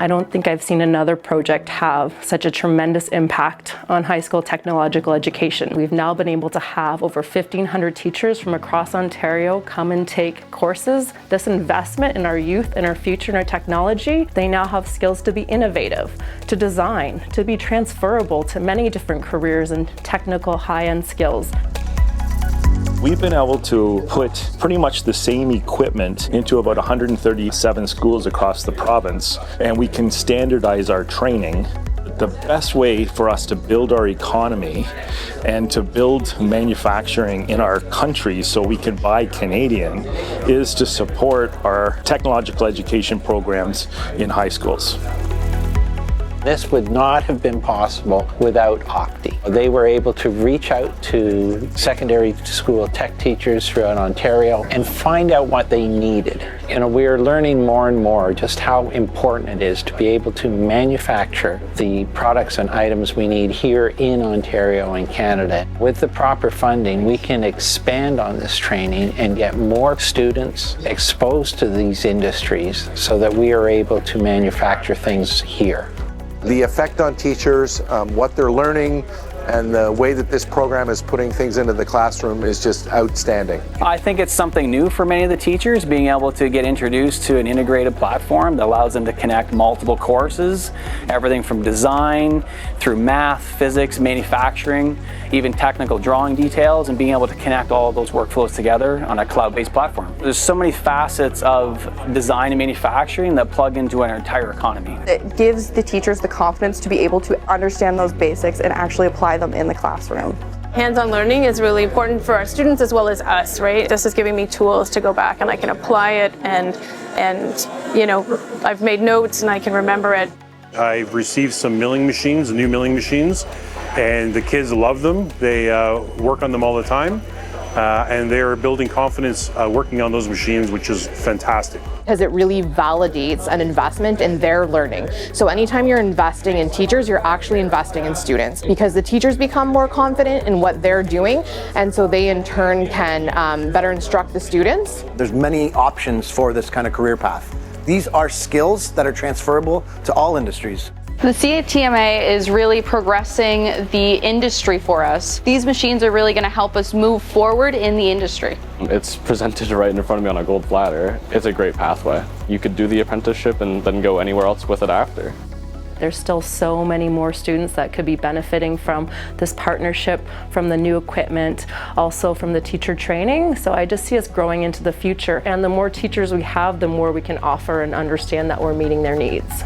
I don't think I've seen another project have such a tremendous impact on high school technological education. We've now been able to have over 1,500 teachers from across Ontario come and take courses. This investment in our youth and our future and our technology, they now have skills to be innovative, to design, to be transferable to many different careers and technical high-end skills. We've been able to put pretty much the same equipment into about 137 schools across the province, and we can standardize our training. The best way for us to build our economy and to build manufacturing in our country so we can buy Canadian is to support our technological education programs in high schools. This would not have been possible without OCTI. They were able to reach out to secondary school tech teachers throughout Ontario and find out what they needed. We're learning more and more just how important it is to be able to manufacture the products and items we need here in Ontario and Canada. With the proper funding, we can expand on this training and get more students exposed to these industries so that we are able to manufacture things here. The effect on teachers, what they're learning, and the way that this program is putting things into the classroom is just outstanding. I think it's something new for many of the teachers, being able to get introduced to an integrated platform that allows them to connect multiple courses, everything from design, through math, physics, manufacturing, even technical drawing details, and being able to connect all of those workflows together on a cloud-based platform. There's so many facets of design and manufacturing that plug into our entire economy. It gives the teachers the confidence to be able to understand those basics and actually apply them in the classroom. Hands-on learning is really important for our students as well as us, right? This is giving me tools to go back and I can apply it and I've made notes and I can remember it. I've received some milling machines, new milling machines, and the kids love them. They work on them all the time. And they're building confidence working on those machines, which is fantastic. Because it really validates an investment in their learning. So anytime you're investing in teachers, you're actually investing in students, because the teachers become more confident in what they're doing, and so they in turn can better instruct the students. There's many options for this kind of career path. These are skills that are transferable to all industries. The CATMA is really progressing the industry for us. These machines are really going to help us move forward in the industry. It's presented right in front of me on a gold platter. It's a great pathway. You could do the apprenticeship and then go anywhere else with it after. There's still so many more students that could be benefiting from this partnership, from the new equipment, also from the teacher training. So I just see us growing into the future, and the more teachers we have, the more we can offer and understand that we're meeting their needs.